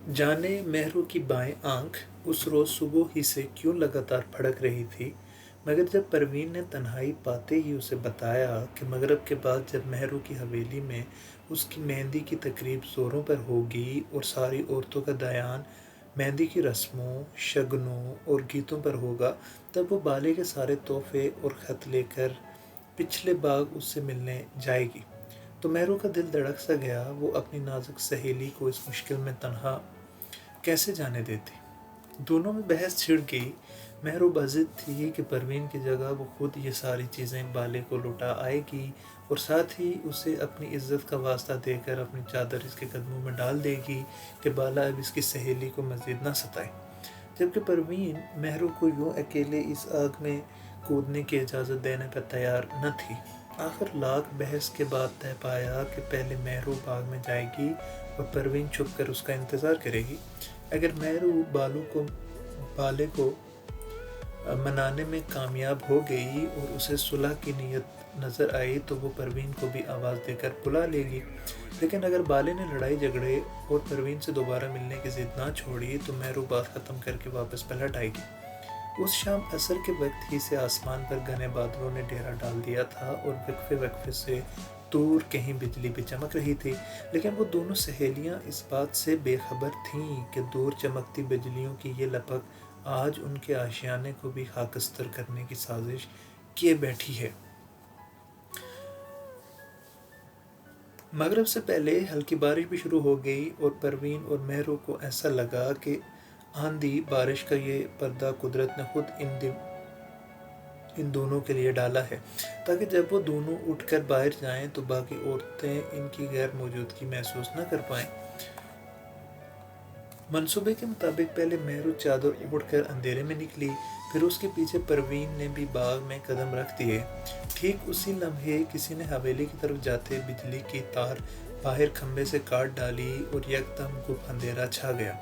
جانے مہرو کی بائیں آنکھ اس روز صبح ہی سے کیوں لگاتار پھڑک رہی تھی، مگر جب پروین نے تنہائی پاتے ہی اسے بتایا کہ مغرب کے بعد جب مہرو کی حویلی میں اس کی مہندی کی تقریب زوروں پر ہوگی اور ساری عورتوں کا دھیان مہندی کی رسموں، شگنوں اور گیتوں پر ہوگا، تب وہ بالے کے سارے تحفے اور خط لے کر پچھلے باغ اس سے ملنے جائے گی۔ تو مہرو کا دل دھڑک سا گیا، وہ اپنی نازک سہیلی کو اس مشکل میں تنہا کیسے جانے دیتی۔ دونوں میں بحث چھڑ گئی۔ مہرو بضد تھی کہ پروین کی جگہ وہ خود یہ ساری چیزیں بالے کو لوٹا آئے گی اور ساتھ ہی اسے اپنی عزت کا واسطہ دے کر اپنی چادر اس کے قدموں میں ڈال دے گی کہ بالا اب اس کی سہیلی کو مزید نہ ستائے، جبکہ پروین مہرو کو یوں اکیلے اس آگ میں کودنے کی اجازت دینے پر تیار نہ تھی۔ آخر لاکھ بحث کے بعد طے پایا کہ پہلے مہرو باغ میں جائے گی اور پروین چھپ کر اس کا انتظار کرے گی۔ اگر مہرو بالے کو منانے میں کامیاب ہو گئی اور اسے صلح کی نیت نظر آئی تو وہ پروین کو بھی آواز دے کر بلا لے گی، لیکن اگر بالے نے لڑائی جھگڑے اور پروین سے دوبارہ ملنے کی ضد نہ چھوڑی تو مہرو بات ختم کر کے واپس پلٹ آئے گی۔ اس شام عصر کے وقت ہی سے آسمان پر گھنے بادلوں نے ڈیرا ڈال دیا تھا اور وقفے وقفے سے دور کہیں بجلی بھی چمک رہی تھی، لیکن وہ دونوں سہیلیاں اس بات سے بے خبر تھیں کہ دور چمکتی بجلیوں کی یہ لپک آج ان کے آشیانے کو بھی خاکستر کرنے کی سازش کیے بیٹھی ہے۔ مغرب سے پہلے ہلکی بارش بھی شروع ہو گئی اور پروین اور مہرو کو ایسا لگا کہ آندھی بارش کا یہ پردہ قدرت نے خود ان دونوں کے لیے ڈالا ہے، تاکہ جب وہ دونوں اٹھ کر باہر جائیں تو باقی عورتیں ان کی غیر موجودگی محسوس نہ کر پائیں۔ منصوبے کے مطابق پہلے مہرو چادر اوڑھ کر اندھیرے میں نکلی، پھر اس کے پیچھے پروین نے بھی باغ میں قدم رکھ دیے۔ ٹھیک اسی لمحے کسی نے حویلی کی طرف جاتے بجلی کی تار باہر کھمبے سے کاٹ ڈالی اور یکدم گپ اندھیرا چھا گیا۔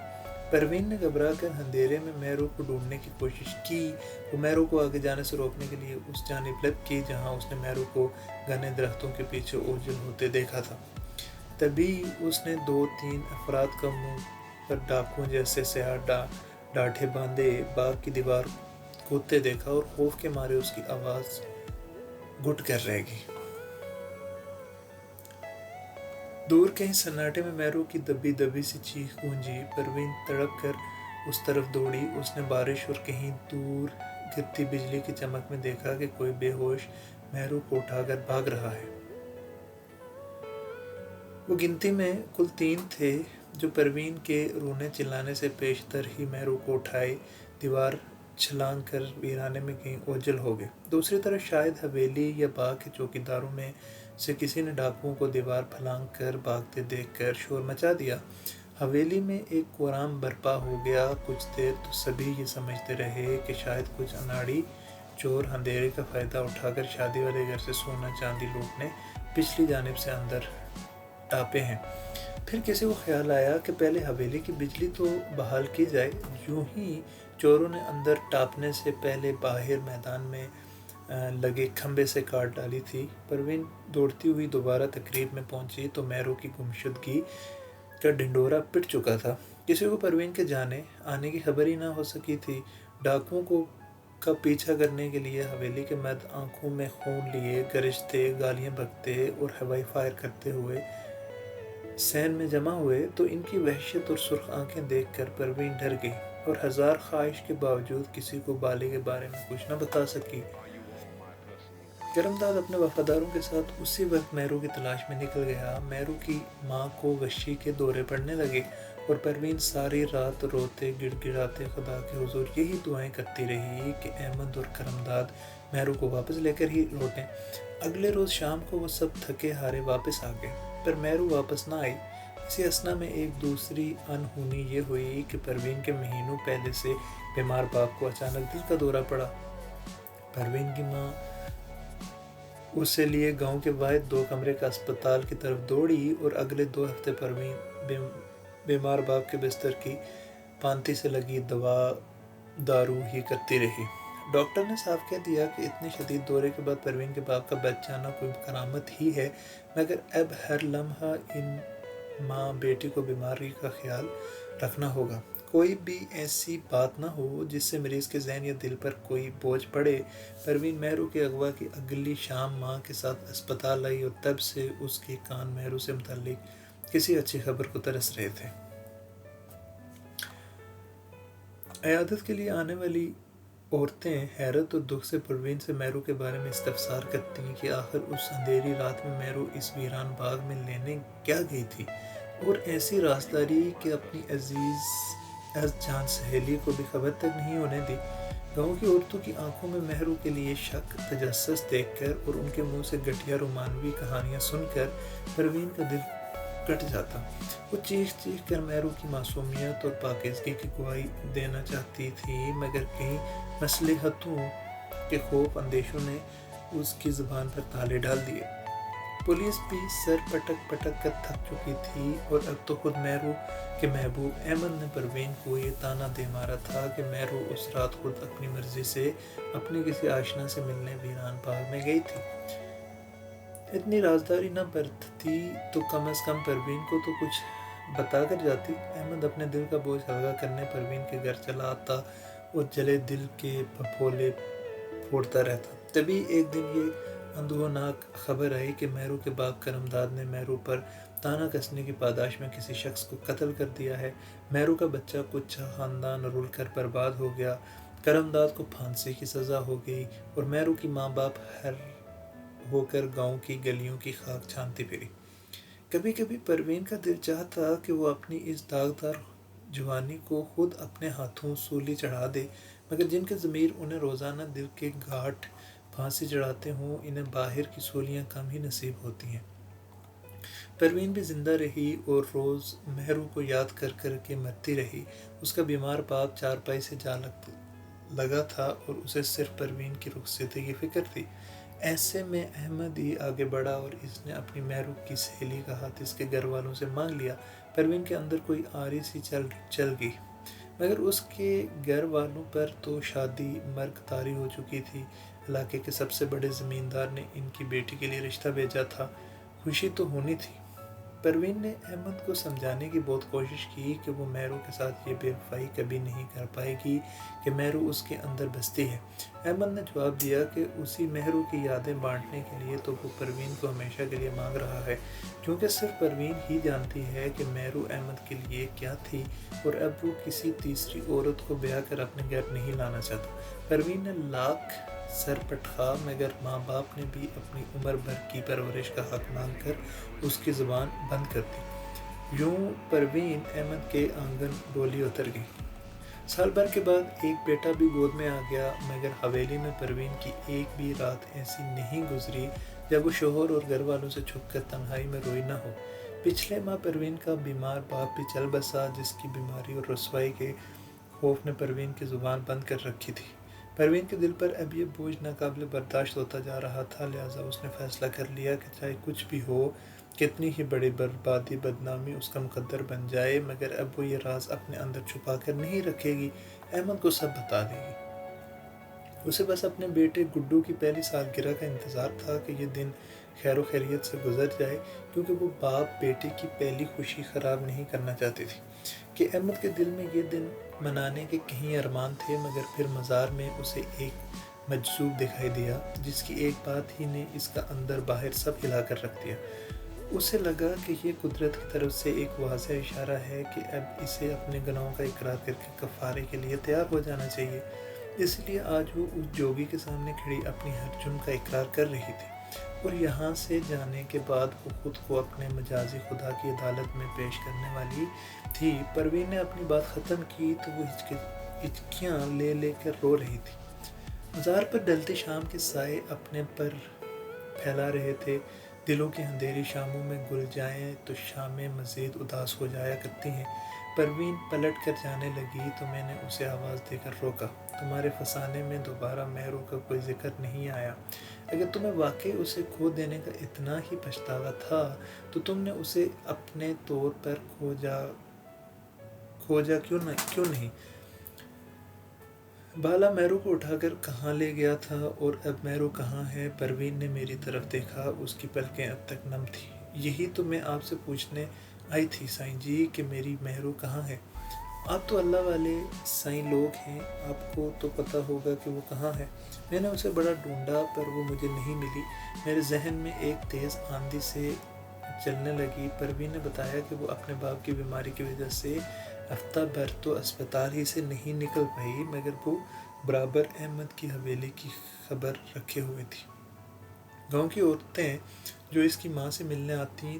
پروین نے گھبرا کر اندھیرے میں مہرو کو ڈھونڈنے کی کوشش کی۔ وہ مہرو کو آگے جانے سے روکنے کے لیے اس جانب لپکی جہاں اس نے مہرو کو گھنے درختوں کے پیچھے اوجھل ہوتے دیکھا تھا۔ تبھی اس نے 2-3 افراد کا منہ پر ڈاکوؤں جیسے سیاہ ڈاٹھے باندھے باغ کی دیوار کودتے دیکھا اور خوف کے مارے اس کی آواز گھٹ کر رہ گئی۔ دور کہیں سناٹے میں مہرو کی دبی دبی سی چیخ گونجی۔ پروین تڑپ کر اس طرف دوڑی۔ اس نے بارش اور کہیں دور گرتی بجلی کی چمک میں دیکھا کہ کوئی بے ہوش مہرو کو اٹھا کر بھاگ رہا ہے۔ وہ گنتی میں کل 3 تھے جو پروین کے رونے چلانے سے پیشتر ہی مہرو کو اٹھائے دیوار چھلانگ کر ویرانے میں کہیں اوجھل ہو گئے۔ دوسری طرف شاید حویلی یا باغ کے چوکیداروں میں سے کسی نے ڈاکوؤں کو دیوار پھلانگ کر بھاگتے دیکھ کر شور مچا دیا۔ حویلی میں ایک کورام برپا ہو گیا۔ کچھ دیر تو سبھی یہ سمجھتے رہے کہ شاید کچھ اناڑی چور اندھیرے کا فائدہ اٹھا کر شادی والے گھر سے سونا چاندی لوٹنے پچھلی جانب سے اندر ٹاپے ہیں۔ پھر کسی کو خیال آیا کہ پہلے حویلی کی بجلی تو بحال کی جائے۔ یوں ہی چوروں نے اندر ٹاپنے سے پہلے باہر میدان میں لگے کھمبے سے کاٹ ڈالی تھی۔ پروین دوڑتی ہوئی دوبارہ تقریب میں پہنچی تو مہرو کی گمشدگی کا ڈھنڈورا پٹ چکا تھا۔ کسی کو پروین کے جانے آنے کی خبر ہی نہ ہو سکی تھی۔ ڈاکوؤں کا پیچھا کرنے کے لیے حویلی کے مرد آنکھوں میں خون لیے گرجتے، گالیاں بکتے اور ہوائی فائر کرتے ہوئے سین میں جمع ہوئے تو ان کی وحشت اور سرخ آنکھیں دیکھ کر پروین ڈر گئی اور ہزار خواہش کے باوجود کسی کو بالے کے بارے میں کچھ نہ بتا سکی۔ کرمداد اپنے وفاداروں کے ساتھ اسی وقت مہرو کی تلاش میں نکل گیا۔ مہرو کی ماں کو غشی کے دورے پڑنے لگے اور پروین ساری رات روتے گڑ گڑاتے خدا کے حضور یہی دعائیں کرتی رہی کہ احمد اور کرمداد مہرو کو واپس لے کر ہی لوٹیں۔ اگلے روز شام کو وہ سب تھکے ہارے واپس آ گئے، پر مہرو واپس نہ آئی۔ اسی اثنا میں ایک دوسری انہونی یہ ہوئی کہ پروین کے مہینوں پہلے سے بیمار باپ کو اچانک دل کا دورہ پڑا۔ پروین کی ماں اسے لیے گاؤں کے واحد 2 کمرے کا اسپتال کی طرف دوڑی اور اگلے 2 ہفتے پروین بیمار باپ کے بستر کی پانتی سے لگی دوا دارو ہی کرتی رہی۔ ڈاکٹر نے صاف کہہ دیا کہ اتنے شدید دورے کے بعد پروین کے باپ کا بچ جانا کوئی کرامت ہی ہے، مگر اب ہر لمحہ ان ماں بیٹی کو بیماری کا خیال رکھنا ہوگا۔ کوئی بھی ایسی بات نہ ہو جس سے مریض کے ذہن یا دل پر کوئی بوجھ پڑے۔ پروین مہرو کے اغوا کی اگلی شام ماں کے ساتھ اسپتال آئی اور تب سے اس کے کان مہرو سے متعلق کسی اچھی خبر کو ترس رہے تھے۔ عیادت کے لیے آنے والی عورتیں حیرت اور دکھ سے پروین سے مہرو کے بارے میں استفسار کرتی ہیں کہ آخر اس اندھیری رات میں مہرو اس ویران باغ میں لینے کیا گئی تھی، اور ایسی رازداری کہ اپنی عزیز از جان سہیلی کو بھی خبر تک نہیں ہونے دی۔ گاؤں کی عورتوں کی آنکھوں میں مہرو کے لیے شک، تجسس دیکھ کر اور ان کے منہ سے گٹھیا رومانوی کہانیاں سن کر پروین کا دل کٹ جاتا۔ وہ چیخ چیخ کر مہرو کی معصومیت اور پاکیزگی کی گواہی دینا چاہتی تھی، مگر کہیں مصلحتوں کے خوف اندیشوں نے اس کی زبان پر تالے ڈال دیے۔ پولیس بھی سر پٹک پٹک کر تھک چکی تھی، اور اب تو خود مہرو کے محبوب احمد نے پروین کو یہ طعنہ دے مارا تھا کہ مہرو اس رات خود اپنی مرضی سے اپنے کسی آشنا سے ملنے ویران باغ میں گئی تھی۔ اتنی رازداری نہ برتتی تو کم از کم پروین کو تو کچھ بتا کر جاتی۔ احمد اپنے دل کا بوجھ ہلکا کرنے پروین کے گھر چلا آتا اور جلے دل کے پھپھولے پھوڑتا رہتا۔ تبھی ایک دن یہ اندوہناک خبر آئی کہ مہرو کے باپ کرمداد نے مہرو پر طعنہ کسنے کی پاداش میں کسی شخص کو قتل کر دیا ہے۔ مہرو کا بچہ کچا خاندان رل کر برباد ہو گیا، کرمداد کو پھانسی کی سزا ہو گئی، اور مہرو کی ماں باپ ہر ہو کر گاؤں کی گلیوں کی خاک چھانتی پھری۔ کبھی کبھی پروین کا دل چاہتا کہ وہ اپنی اس داغدار جوانی کو خود اپنے ہاتھوں سولی چڑھا دے، مگر جن کے ضمیر انہیں روزانہ دل کے گھاٹ پھانسی چڑھاتے ہوں، انہیں باہر کی سولیاں کم ہی نصیب ہوتی ہیں۔ پروین بھی زندہ رہی اور روز مہرو کو یاد کر کر کے مرتی رہی۔ اس کا بیمار باپ چارپائی سے جا لگا تھا اور اسے صرف پروین کی رخصتی کی فکر تھی۔ ایسے میں احمد ہی آگے بڑھا اور اس نے اپنی مہرو کی سہیلی کا ہاتھ اس کے گھر والوں سے مانگ لیا۔ پروین کے اندر کوئی آری سی چل گئی، مگر اس کے گھر والوں پر تو شادی مرگ طاری ہو چکی تھی۔ علاقے کے سب سے بڑے زمیندار نے ان کی بیٹی کے لیے رشتہ بھیجا تھا، خوشی تو ہونی تھی۔ پروین نے احمد کو سمجھانے کی بہت کوشش کی کہ وہ مہرو کے ساتھ یہ بے وفائی کبھی نہیں کر پائے گی کہ مہرو اس کے اندر بستی ہے۔ احمد نے جواب دیا کہ اسی مہرو کی یادیں بانٹنے کے لیے تو وہ پروین کو ہمیشہ کے لیے مانگ رہا ہے، کیونکہ صرف پروین ہی جانتی ہے کہ مہرو احمد کے لیے کیا تھی، اور اب وہ کسی تیسری عورت کو بیاہ کر اپنے گھر نہیں لانا چاہتا۔ پروین نے لاکھ سر پٹخا، مگر ماں باپ نے بھی اپنی عمر بھر کی پرورش کا حق مانگ کر اس کی زبان بند کر دی۔ یوں پروین احمد کے آنگن ڈولی اتر گئی۔ سال بھر کے بعد ایک بیٹا بھی گود میں آ گیا، مگر حویلی میں پروین کی ایک بھی رات ایسی نہیں گزری جب وہ شوہر اور گھر والوں سے چھپ کر تنہائی میں روئی نہ ہو۔ پچھلے ماہ پروین کا بیمار باپ بھی چل بسا، جس کی بیماری اور رسوائی کے خوف نے پروین کی زبان بند کر رکھی تھی۔ پروین کے دل پر اب یہ بوجھ ناقابل برداشت ہوتا جا رہا تھا، لہٰذا اس نے فیصلہ کر لیا کہ چاہے کچھ بھی ہو، کتنی ہی بڑی بربادی بدنامی اس کا مقدر بن جائے، مگر اب وہ یہ راز اپنے اندر چھپا کر نہیں رکھے گی، احمد کو سب بتا دے گی۔ اسے بس اپنے بیٹے گڈو کی پہلی سالگرہ کا انتظار تھا کہ یہ دن خیر و خیریت سے گزر جائے، کیونکہ وہ باپ بیٹے کی پہلی خوشی خراب نہیں کرنا چاہتی تھی۔ کہ احمد کے دل میں یہ دن منانے کے کہیں ارمان تھے، مگر پھر مزار میں اسے ایک مجذوب دکھائی دیا جس کی ایک بات ہی نے اس کا اندر باہر سب ہلا کر رکھ دیا۔ اسے لگا کہ یہ قدرت کی طرف سے ایک واضح اشارہ ہے کہ اب اسے اپنے گناہوں کا اقرار کر کے کفارے کے لیے تیار ہو جانا چاہیے۔ اس لیے آج وہ اس جوگی کے سامنے کھڑی اپنی ہر جرم کا اقرار کر رہی تھی، اور یہاں سے جانے کے بعد وہ خود کو اپنے مجازی خدا کی عدالت میں پیش کرنے والی تھی۔ پروین نے اپنی بات ختم کی تو وہ ہچکیاں لے لے کر رو رہی تھی۔ مزار پر ڈھلتی شام کے سائے اپنے پر پھیلا رہے تھے۔ دلوں کی اندھیری شاموں میں گل جائیں تو شامیں مزید اداس ہو جایا کرتی ہیں۔ پروین پلٹ کر جانے لگی تو میں نے اسے آواز دے کر روکا۔ تمہارے فسانے میں دوبارہ مہرو کا کوئی ذکر نہیں آیا۔ اگر تمہیں واقعی اسے کھو دینے کا اتنا ہی پچھتاوا تھا تو تم نے اسے اپنے طور پر کھوجا کیوں نہیں؟ بالا مہرو کو اٹھا کر کہاں لے گیا تھا، اور اب مہرو کہاں ہے؟ پروین نے میری طرف دیکھا، اس کی پلکیں اب تک نم تھیں۔ یہی تو میں آپ سے پوچھنے آئی تھی سائیں جی کہ میری مہرو کہاں ہے۔ آپ تو اللہ والے سائیں لوگ ہیں، آپ کو تو پتہ ہوگا کہ وہ کہاں ہے۔ میں نے اسے بڑا ڈھونڈا پر وہ مجھے نہیں ملی۔ میرے ذہن میں ایک تیز آندھی سے چلنے لگی۔ پروین نے بتایا کہ وہ اپنے باپ کی بیماری کی وجہ سے ہفتہ بھر تو اسپتال ہی سے نہیں نکل پائی، مگر وہ برابر احمد کی حویلی کی خبر رکھے ہوئے تھی۔ گاؤں کی عورتیں جو اس کی ماں سے ملنے آتی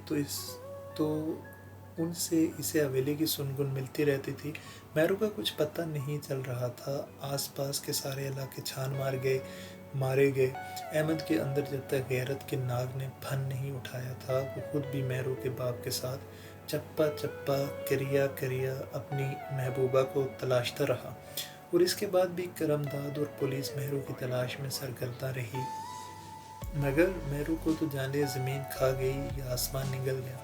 تو ان سے اسے حویلی کی سنگن ملتی رہتی تھی۔ مہرو کا کچھ پتہ نہیں چل رہا تھا۔ آس پاس کے سارے علاقے چھان مارے گئے۔ احمد کے اندر جب تک غیرت کے ناگ نے پھن نہیں اٹھایا تھا، وہ خود بھی مہرو کے باپ کے ساتھ چپا چپا کریا اپنی محبوبہ کو تلاشتا رہا، اور اس کے بعد بھی کرم داد اور پولیس مہرو کی تلاش میں سرگرداں رہی، مگر مہرو کو تو جانے زمین کھا گئی یا آسمان نگل گیا۔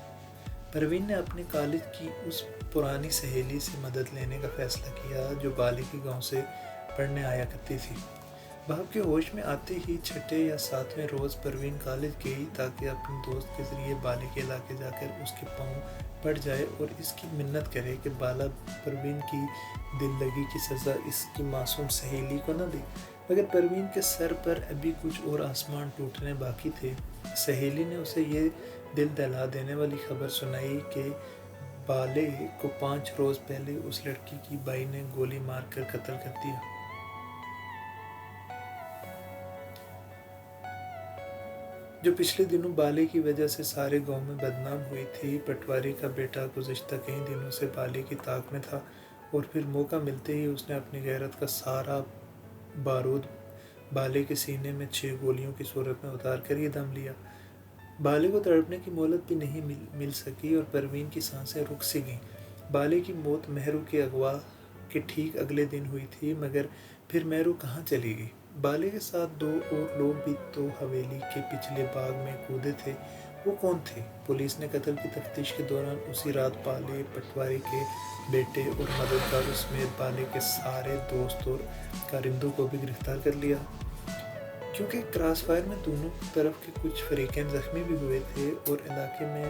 پروین نے اپنے کالج کی اس پرانی سہیلی سے مدد لینے کا فیصلہ کیا جو بالی کے گاؤں سے پڑھنے آیا کرتی تھی۔ باپ کے ہوش میں آتے ہی چھٹے یا ساتویں روز پروین کالج گئی تاکہ اپنے دوست کے ذریعے بالی کے علاقے جا کر اس کے پاؤں پڑ جائے اور اس کی منت کرے کہ بالا پروین کی دل لگی کی سزا اس کی معصوم سہیلی کو نہ دے۔ مگر پروین کے سر پر ابھی کچھ اور آسمان ٹوٹنے باقی تھے۔ سہیلی نے اسے یہ دل دہلا دینے والی خبر سنائی کہ بالے کو 5 روز پہلے اس لڑکی کی بائی نے گولی مار کر قتل کر دیا۔ جو پچھلے دنوں بالے کی وجہ سے سارے گاؤں میں بدنام ہوئی تھی۔ پٹواری کا بیٹا گزشتہ کئی دنوں سے بالے کی طاق میں تھا، اور پھر موقع ملتے ہی اس نے اپنی غیرت کا سارا بارود بالے کے سینے میں 6 گولیوں کی صورت میں اتار کر ہی دم لیا۔ بالے کو تڑپنے کی مہلت بھی نہیں مل سکی اور پروین کی سانسیں رک سی گئیں۔ بالے کی موت مہرو کے اغوا کے ٹھیک اگلے دن ہوئی تھی، مگر پھر مہرو کہاں چلی گئی؟ بالے کے ساتھ 2 اور لوگ بھی تو حویلی کے پچھلے باغ میں کودے تھے، وہ کون تھے؟ پولیس نے قتل کی تفتیش کے دوران اسی رات بالے، پٹواری کے بیٹے اور مددگاروں سمیت بالے کے سارے دوست اور کارندوں کو بھی گرفتار کر لیا۔ کیونکہ کراس فائر میں دونوں طرف کے کچھ فریقین زخمی بھی ہوئے تھے اور علاقے میں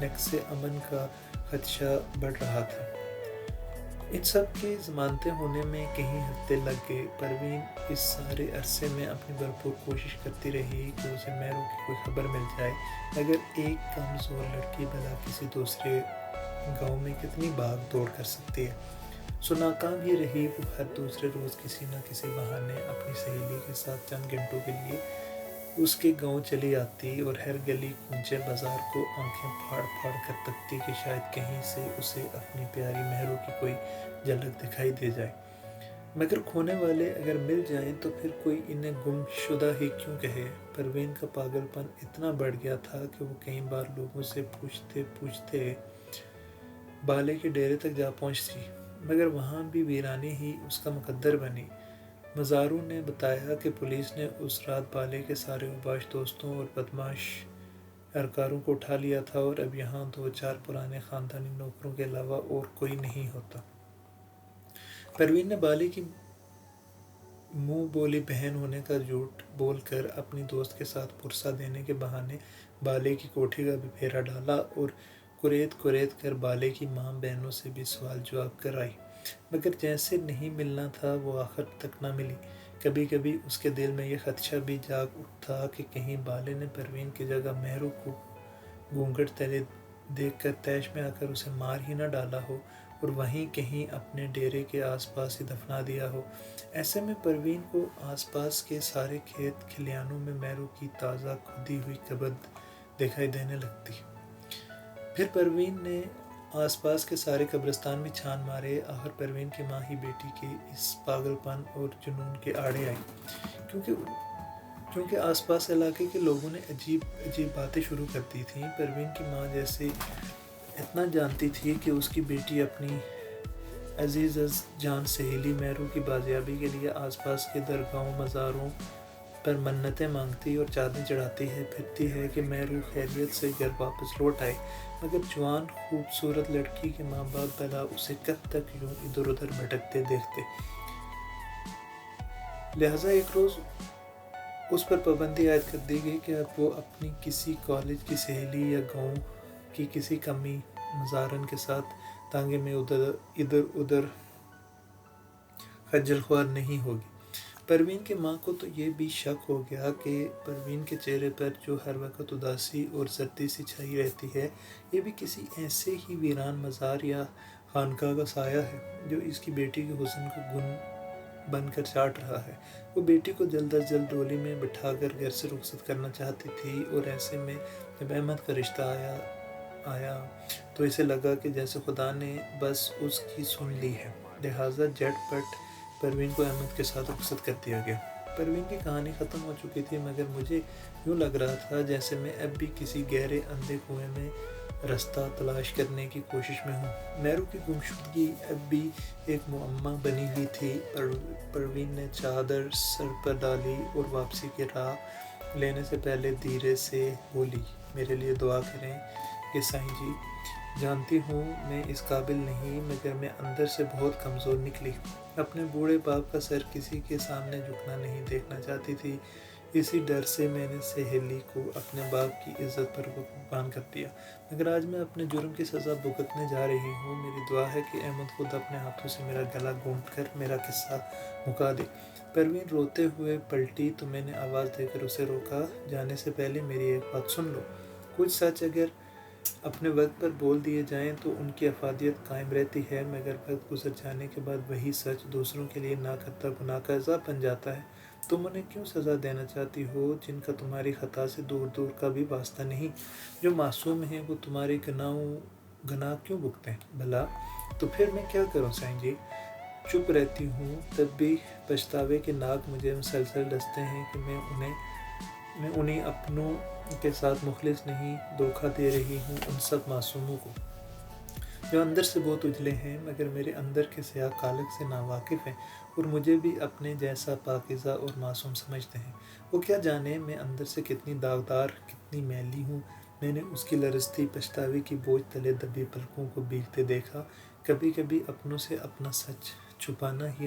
نقص امن کا خدشہ بڑھ رہا تھا۔ ان سب کے ضمانتیں ہونے میں کئی ہفتے لگ گئے۔ پروین اس سارے عرصے میں اپنی بھرپور کوشش کرتی رہی کہ اسے مہرو کی کوئی خبر مل جائے، مگر ایک کمزور لڑکی بھلا کسی دوسرے گاؤں میں کتنی بھاگ دوڑ کر سکتی ہے؟ سو ناکام ہی رہی۔ وہ ہر دوسرے روز کسی نہ کسی بہانے اپنی سہیلی کے ساتھ چند گھنٹوں کے لیے اس کے گاؤں چلی آتی اور ہر گلی کوچے بازار کو آنکھیں پھاڑ پھاڑ کر تکتی کہ شاید کہیں سے اسے اپنی پیاری مہرو کی کوئی جھلک دکھائی دے جائے۔ مگر کھونے والے اگر مل جائیں تو پھر کوئی انہیں گم شدہ ہی کیوں کہے؟ پروین کا پاگل پن اتنا بڑھ گیا تھا کہ وہ کئی بار لوگوں سے پوچھتے بالے کے ڈیرے تک جا پہنچتی، مگر وہاں بھی ویرانی ہی اس کا مقدر بنی۔ مزاروں نے بتایا کہ پولیس نے اس رات بالے کے سارے اوباش دوستوں اور بدمعاش اہلکاروں کو اٹھا لیا تھا، اور اب یہاں 2-4 پرانے خاندانی نوکروں کے علاوہ اور کوئی نہیں ہوتا۔ پروین نے بالے کی منہ بولی بہن ہونے کا جھوٹ بول کر اپنی دوست کے ساتھ پرسہ دینے کے بہانے بالے کی کوٹھی کا بھی پھیرا ڈالا اور کریت کر بالے کی ماں بہنوں سے بھی سوال جواب کر آئی، مگر جیسے نہیں ملنا تھا وہ آخر تک نہ ملی۔ کبھی کبھی اس کے دل میں یہ خدشہ بھی جاگ اٹھتا کہ کہیں بالے نے پروین کی جگہ مہرو کو گھونگھٹ تلے دیکھ کر طیش میں آ کر اسے مار ہی نہ ڈالا ہو اور وہیں کہیں اپنے ڈیرے کے آس پاس ہی دفنا دیا ہو۔ ایسے میں پروین کو آس پاس کے سارے کھیت کھلیانوں میں مہرو کی تازہ کھودی ہوئی قبر دکھائی دینے لگتی۔ پھر پروین نے آس پاس کے سارے قبرستان بھی چھان مارے۔ آخر پروین کی ماں ہی بیٹی کے اس پاگل پن اور جنون کے آڑے آئی، کیونکہ آس پاس علاقے کے لوگوں نے عجیب باتیں شروع کر دی تھیں۔ پروین کی ماں جیسے اتنا جانتی تھی کہ اس کی بیٹی اپنی عزیز جان سہیلی مہرو کی بازیابی کے لیے آس پاس کے درگاہوں مزاروں پر منتیں مانگتی اور چادریں چڑھاتی پھرتی ہے کہ مہرو خیریت سے گھر واپس لوٹ آئے، مگر جوان خوبصورت لڑکی کے ماں باپ بھلا اسے کب تک یوں ادھر ادھر بھٹکتے دیکھتے؟ لہٰذا ایک روز اس پر پابندی عائد کر دی گئی کہ اب وہ اپنی کسی کالج کی سہیلی یا گاؤں کی کسی کمی مزارن کے ساتھ تانگے میں ادھر ادھر خجل خوار نہیں ہوگی۔ پروین کی ماں کو تو یہ بھی شک ہو گیا کہ پروین کے چہرے پر جو ہر وقت اداسی اور سردی سی چھائی رہتی ہے، یہ بھی کسی ایسے ہی ویران مزار یا خانقاہ کا سایہ ہے جو اس کی بیٹی کے حسن کو گن بن کر چاٹ رہا ہے۔ وہ بیٹی کو جلد از جلد ڈولی میں بٹھا کر گھر سے رخصت کرنا چاہتی تھی، اور ایسے میں جب احمد کا رشتہ آیا تو اسے لگا کہ جیسے خدا نے بس اس کی سن لی ہے، لہٰذا جھٹ پٹ پروین کو احمد کے ساتھ رخصت کر دیا گیا۔ پروین کی کہانی ختم ہو چکی تھی، مگر مجھے یوں لگ رہا تھا جیسے میں اب بھی کسی گہرے اندھے کنویں میں رستہ تلاش کرنے کی کوشش میں ہوں۔ مہرو کی گمشدگی اب بھی ایک معمہ بنی ہوئی تھی۔ پروین نے چادر سر پر ڈالی اور واپسی کی راہ لینے سے پہلے دھیرے سے بولی، میرے لیے دعا کریں کہ سائیں جی، جانتی ہوں میں اس قابل نہیں، مگر میں اندر سے بہت کمزور نکلی۔ اپنے بوڑھے باپ کا سر کسی کے سامنے جھکنا نہیں دیکھنا چاہتی تھی، اسی ڈر سے میں نے سہیلی کو اپنے باپ کی عزت پر قربان کر دیا، مگر آج میں اپنے جرم کی سزا بھگتنے جا رہی ہوں۔ میری دعا ہے کہ احمد خود اپنے ہاتھوں سے میرا گلا گھونٹ کر میرا قصہ مکا دے۔ پروین روتے ہوئے پلٹی تو میں نے آواز دے کر اسے روکا، جانے سے پہلے میری ایک بات سن لو۔ کچھ سچ اگر اپنے وقت پر بول دیے جائیں تو ان کی افادیت قائم رہتی ہے، مگر وقت گزر جانے کے بعد وہی سچ دوسروں کے لیے نہ کرتا گناہ کا عذاب بن جاتا ہے۔ تم انہیں کیوں سزا دینا چاہتی ہو جن کا تمہاری خطا سے دور دور کا بھی واسطہ نہیں؟ جو معصوم ہیں وہ تمہارے گناہ کیوں بھگتیں بھلا؟ تو پھر میں کیا کروں سائیں جی؟ چپ رہتی ہوں، تب بھی پچھتاوے کے ناگ مجھے مسلسل ڈستے ہیں کہ میں انہیں اپنوں کے ساتھ مخلص نہیں، دھوکہ دے رہی ہوں ان سب معصوموں کو جو اندر سے بہت اجلے ہیں، مگر میرے اندر کے سیاہ کالک سے ناواقف ہیں اور مجھے بھی اپنے جیسا پاکیزہ اور معصوم سمجھتے ہیں۔ وہ کیا جانے میں اندر سے کتنی داغدار، کتنی میلی ہوں۔ میں نے اس کی لرزتی پچھتاوے کی بوجھ تلے دبی پلکوں کو بھیگتے دیکھا۔ کبھی کبھی اپنوں سے اپنا سچ چھپانا ہی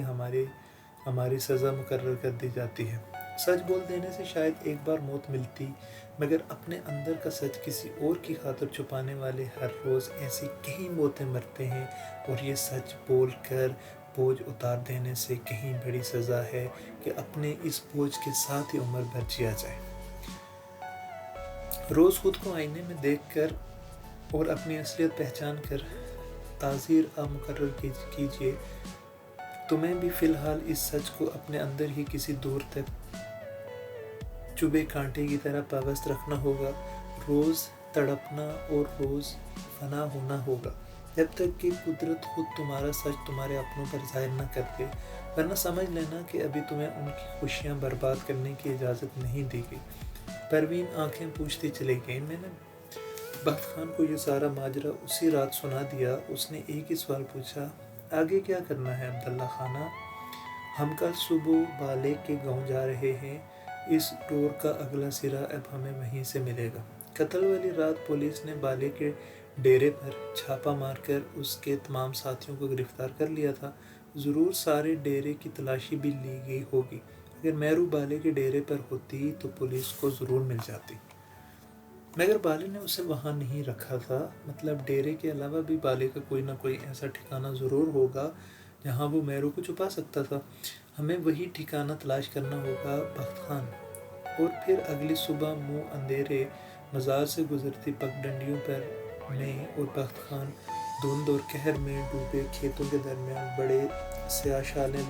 ہماری سزا مقرر کر دی جاتی ہے۔ سچ بول دینے سے شاید ایک بار موت ملتی، مگر اپنے اندر کا سچ کسی اور کی خاطر چھپانے والے ہر روز ایسی کئی موتیں مرتے ہیں، اور یہ سچ بول کر بوجھ اتار دینے سے کہیں بڑی سزا ہے کہ اپنے اس بوجھ کے ساتھ ہی عمر بھر جیا جائے۔ روز خود کو آئینے میں دیکھ کر اور اپنی اصلیت پہچان کر تعزیر مقرر کیجیے۔ تمہیں بھی فی الحال اس سچ کو اپنے اندر ہی کسی دور تک چبھے کانٹے کی طرح پابست رکھنا ہوگا، روز تڑپنا اور روز فنا ہونا ہوگا، جب تک کہ قدرت خود تمہارا سچ تمہارے اپنوں پر ظاہر نہ کر دے، ورنہ سمجھ لینا کہ ابھی تمہیں ان کی خوشیاں برباد کرنے کی اجازت نہیں دی گئی۔ پروین آنکھیں پوچھتی چلی گئی۔ میں نے بخت خان کو یہ سارا ماجرا اسی رات سنا دیا۔ اس نے ایک ہی سوال پوچھا، آگے کیا کرنا ہے عبداللہ خانہ؟ ہم کل صبح بالے کے گاؤں جا رہے ہیں، اس ڈور کا اگلا سرا اب ہمیں وہیں سے ملے گا۔ قتل والی رات پولیس نے بالے کے ڈیرے پر چھاپا مار کر اس کے تمام ساتھیوں کو گرفتار کر لیا تھا۔ ضرور سارے ڈیرے کی تلاشی بھی لی گئی ہوگی۔ اگر مہرو بالے کے ڈیرے پر ہوتی تو پولیس کو ضرور مل جاتی، مگر بالے نے اسے وہاں نہیں رکھا تھا۔ مطلب ڈیرے کے علاوہ بھی بالے کا کوئی نہ کوئی ایسا ٹھکانہ ضرور ہوگا جہاں وہ مہرو کو چھپا سکتا تھا۔ ہمیں وہی ٹھکانہ تلاش کرنا ہوگا بخت خان۔ اور پھر اگلی صبح منہ اندھیرے مزار سے گزرتی پگڈنڈیوں پر میں اور بخت خان دھند اور قہر میں ڈوبے کھیتوں کے درمیان بڑے سیاہ شالیں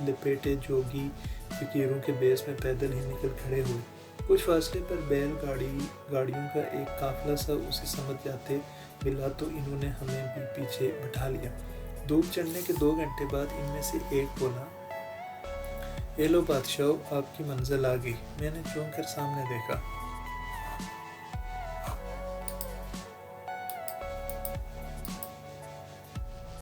لپیٹے جوگی فقیروں کے بیس میں پیدل ہی نکل کھڑے ہوئے۔ کچھ فاصلے پر بیل گاڑیوں کا ایک قافلہ سا اسے سمجھ جاتے ملا تو انہوں نے ہمیں بھی پیچھے بٹھا لیا۔ دھوپ چڑھنے کے 2 گھنٹے بعد ان میں سے ایک بولا، اے لو بادشاہو، آپ کی منزل آ گئی۔ میں نے چونک کر سامنے دیکھا۔